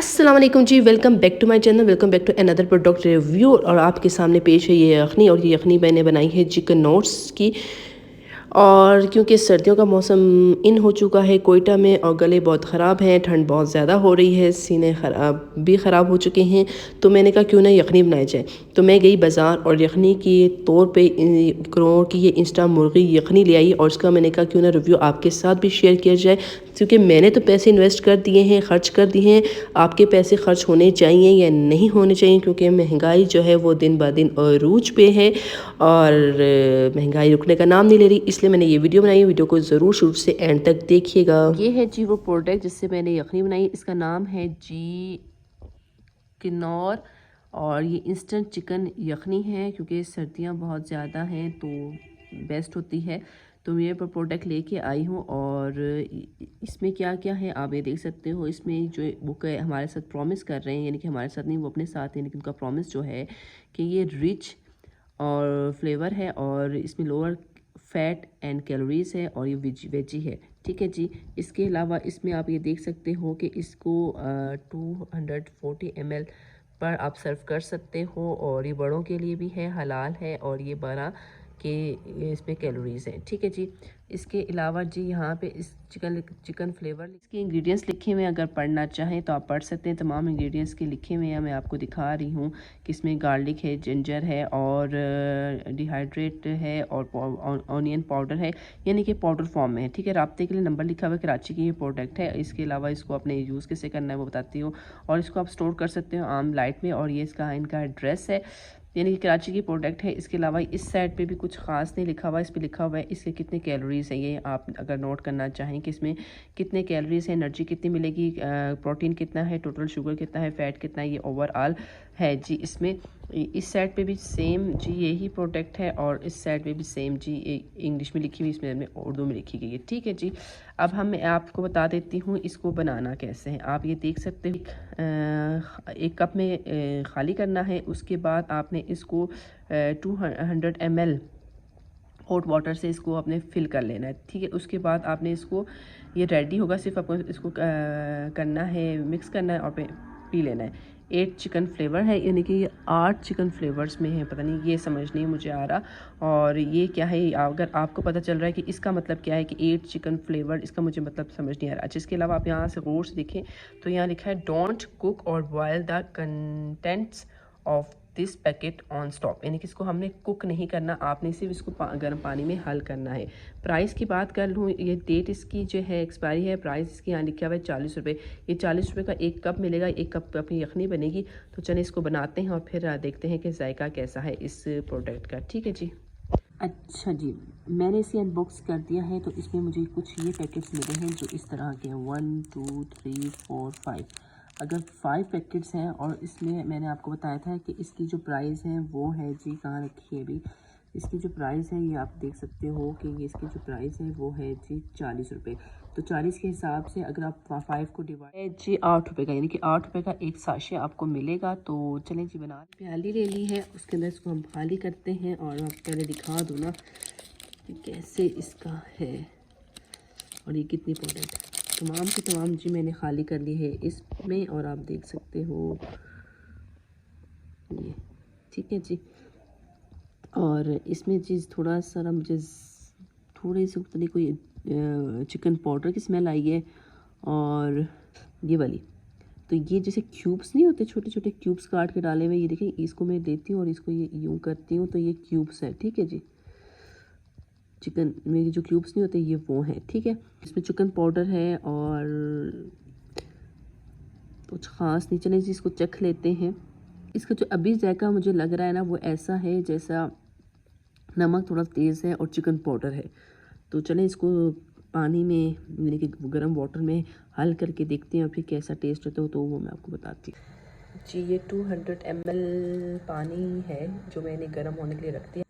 अस्सलाम वालेकुम जी, welcome back to my channel, welcome back to another product review. और आपके सामने पेश है ये यखनी, और ये यखनी मैंने बनाई है चिकन नोट्स की। और क्योंकि सर्दियों का मौसम इन हो चुका है कोयटा में, और गले बहुत ख़राब हैं, ठंड बहुत ज़्यादा हो रही है, सीने ख़राब हो चुके हैं, तो मैंने कहा क्यों ना यखनी बनाई जाए। तो मैं गई बाज़ार और यखनी के तौर पे करोड़ की ये इंस्टा मुर्गी यखनी ले आई, और उसका मैंने कहा क्यों ना रिव्यू आपके साथ भी शेयर किया जाए, क्योंकि मैंने तो पैसे इन्वेस्ट कर दिए हैं, खर्च कर दिए हैं। आपके पैसे खर्च होने चाहिए या नहीं होने चाहिए, क्योंकि महंगाई जो है वो दिन ब दिन अरूज पे है, और महंगाई रुकने का नाम नहीं ले रही। इसलिए मैंने ये वीडियो बनाई। वीडियो को ज़रूर शुरू से एंड तक देखिएगा। ये है जी वो प्रोडक्ट जिससे मैंने यखनी बनाई। इसका नाम है जी किन्नौर, और ये इंस्टेंट चिकन यखनी है। क्योंकि सर्दियाँ बहुत ज़्यादा हैं तो बेस्ट होती है, तो मैं ये प्रोडक्ट लेके आई हूँ। और इसमें क्या क्या है आप ये देख सकते हो। इसमें जो बुक हमारे साथ प्रॉमिस कर रहे हैं, यानी कि हमारे साथ नहीं, वो अपने साथ हैं, लेकिन उनका प्रॉमिस जो है कि ये रिच और फ्लेवर है, और इसमें लोअर फैट एंड कैलोरीज है, और ये वेजी है। ठीक है जी। इसके अलावा इसमें आप ये देख सकते हो कि इसको 240 ml पर आप सर्व कर सकते हो, और ये बड़ों के लिए भी है, हलाल है, और ये 12 के इसमें कैलोरीज हैं। ठीक है जी। इसके अलावा जी यहाँ पे इस चिकन फ्लेवर इसके इंग्रेडिएंट्स लिखे हुए हैं, अगर पढ़ना चाहें तो आप पढ़ सकते हैं। तमाम इंग्रेडिएंट्स के लिखे हुए हैं, मैं आपको दिखा रही हूँ कि इसमें गार्लिक है, जिंजर है, और डिहाइड्रेट है, और ऑनियन पाउडर है, यानी कि पाउडर फॉर्म में है। ठीक है। राब्ते के लिए नंबर लिखा हुआ है, कराची की ये प्रोडक्ट है। इसके अलावा इसको अपने यूज़ कैसे करना है वो बताती हूँ, और इसको आप स्टोर कर सकते हो आम लाइट में, और ये इसका इनका एड्रेस है, यानी कि कराची की प्रोडक्ट है। इसके अलावा इस साइड पे भी कुछ खास नहीं लिखा हुआ है, इस पर लिखा हुआ है इसके कितने कैलोरीज हैं। ये आप अगर नोट करना चाहें कि इसमें कितने कैलोरीज है, एनर्जी कितनी मिलेगी, प्रोटीन कितना है, टोटल शुगर कितना है, फैट कितना है, ये ओवरऑल है जी। इसमें इस साइड पे भी सेम जी यही प्रोडक्ट है, और इस साइड पे भी सेम जी इंग्लिश में लिखी हुई, इसमें उर्दू में लिखी गई है। ठीक है जी। अब मैं आपको बता देती हूँ इसको बनाना कैसे है। आप ये देख सकते हो, एक कप में खाली करना है। उसके बाद आपने इसको 200 ml हॉट वाटर से इसको आपने फिल कर लेना है। ठीक है। उसके बाद आपने इसको, ये रेडी होगा, सिर्फ आपको इसको करना है, मिक्स करना है, और पी लेना है। 8 चिकन फ्लेवर है, यानी कि ये 8 चिकन फ्लेवर्स में है, पता नहीं ये समझ नहीं मुझे आ रहा। और ये क्या है, अगर आपको पता चल रहा है कि इसका मतलब क्या है कि 8 चिकन फ्लेवर, इसका मुझे मतलब समझ नहीं आ रहा। अच्छा, इसके अलावा आप यहाँ से गौर से देखें तो यहाँ लिखा है डोंट कुक और boil the contents of this packet on stove, यानी कि इसको हमने कुक नहीं करना, आपने सिर्फ इसको गर्म पानी में हल करना है। प्राइस की बात कर लूँ, ये डेट इसकी जो है एक्सपायरी है, प्राइस इसकी यहाँ लिखा हुआ है 40 रुपये। ये 40 रुपये का एक कप मिलेगा, एक कप अपनी यखनी बनेगी। तो चलिए इसको बनाते हैं, और फिर देखते हैं कि जायका कैसा है इस प्रोडक्ट का। ठीक है जी। अच्छा जी, मैंने इसे अनबॉक्स कर दिया है। तो इसमें मुझे कुछ ये पैकेट्स मिले हैं जो इस तरह के हैं, 1 2 3 4 5। अगर 5 पैकेट्स हैं, और इसमें मैंने आपको बताया था कि इसकी जो प्राइस है वो है जी, कहाँ रखी है अभी, इसकी जो प्राइस है ये आप देख सकते हो कि ये इसकी जो प्राइस है वो है जी 40 रुपये। तो 40 के हिसाब से अगर आप 5 को डिवाइड जी 8 रुपये का, यानी कि 8 रुपये का एक साशे आपको मिलेगा। तो चलें जी, बना प्याली ले ली है, उसके अंदर इसको हम खाली करते हैं, और आप पहले दिखा दो ना कि कैसे इसका है, और ये कितनी प्रोडक्ट है। तमाम के तमाम जी मैंने खाली कर ली है इसमें, और आप देख सकते हो ये। ठीक है जी। और इसमें चीज़ थोड़ा सा मुझे थोड़ी सी पता नहीं कोई चिकन पाउडर की स्मेल आई है, और ये वाली, तो ये जैसे क्यूब्स नहीं होते, छोटे छोटे क्यूब्स काट के डाले हुए, ये देखिए इसको मैं लेती हूँ और इसको ये यूँ करती हूँ, तो ये क्यूब्स है। ठीक है जी। चिकन में जो क्यूब्स नहीं होते ये वो हैं। ठीक है। इसमें चिकन पाउडर है, और कुछ ख़ास नहीं। चलें जी, इसको चख लेते हैं। इसका जो अभी जायका मुझे लग रहा है ना, वो ऐसा है जैसा नमक थोड़ा तेज़ है और चिकन पाउडर है। तो चलें इसको पानी में, यानी कि गर्म वाटर में हल करके देखते हैं, और फिर कैसा टेस्ट होता है तो वो मैं आपको बताती हूँ जी। ये 200 ml पानी है जो मैंने गर्म होने के लिए रख दिया।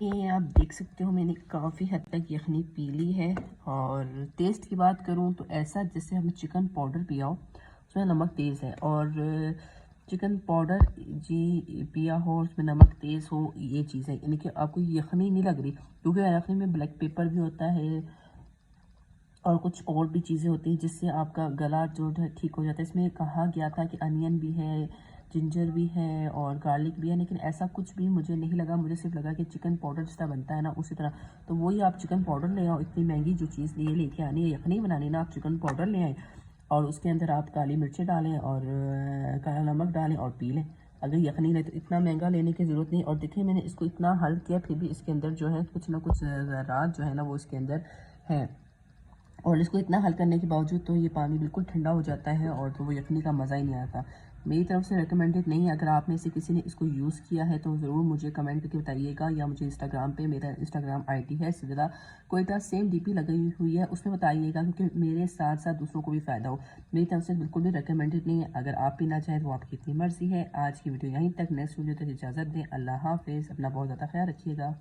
ये आप देख सकते हो मैंने काफ़ी हद तक यखनी पी ली है। और टेस्ट की बात करूँ तो ऐसा जैसे हमें चिकन पाउडर पिया हो, उसमें नमक तेज़ है। और चिकन पाउडर जी पिया हो उसमें नमक तेज़ हो, ये चीज़ है। यानी कि आपको यखनी नहीं लग रही, क्योंकि यखनी में ब्लैक पेपर भी होता है और कुछ और भी चीज़ें होती हैं जिससे आपका गला जो है ठीक हो जाता है। इसमें कहा गया था कि अनियन भी है, जिंजर भी है और गार्लिक भी है, लेकिन ऐसा कुछ भी मुझे नहीं लगा। मुझे सिर्फ लगा कि चिकन पाउडर जिस तरह बनता है ना उसी तरह। तो वही आप चिकन पाउडर ले आओ, इतनी महंगी जो चीज़ ये लेके आनी है, यखनी बनानी ना, आप चिकन पाउडर ले आए और उसके अंदर आप काली मिर्चें डालें और काला नमक डालें और पी लें। अगर यखनी ले तो इतना महंगा लेने की ज़रूरत नहीं। और देखिए मैंने इसको इतना हल किया, फिर भी इसके अंदर जो है कुछ ना कुछ ज़रात जो है ना वो इसके अंदर है। और इसको इतना हल करने के बावजूद तो ये पानी बिल्कुल ठंडा हो जाता है और तो वो यखनी का मज़ा ही नहीं आता। मेरी तरफ से रिकमेंडेड नहीं है। अगर आप में से किसी ने इसको यूज़ किया है तो ज़रूर मुझे कमेंट करके बताइएगा, या मुझे इंस्टाग्राम पे, मेरा इंस्टाग्राम आईडी है सिदरा कोयटा, सेम डीपी लगी हुई है, उसमें बताइएगा, क्योंकि मेरे साथ साथ दूसरों को भी फ़ायदा हो। मेरी तरफ से बिल्कुल भी रिकमेंडेड नहीं है। अगर आप पीना चाहें तो आपकी इतनी मर्ज़ी है। आज की वीडियो यहीं तक, नेक्स्ट वीडियो तक इजाज़त दें। अल्लाह हाफ़िज़। अपना बहुत ज़्यादा ख्याल रखिएगा।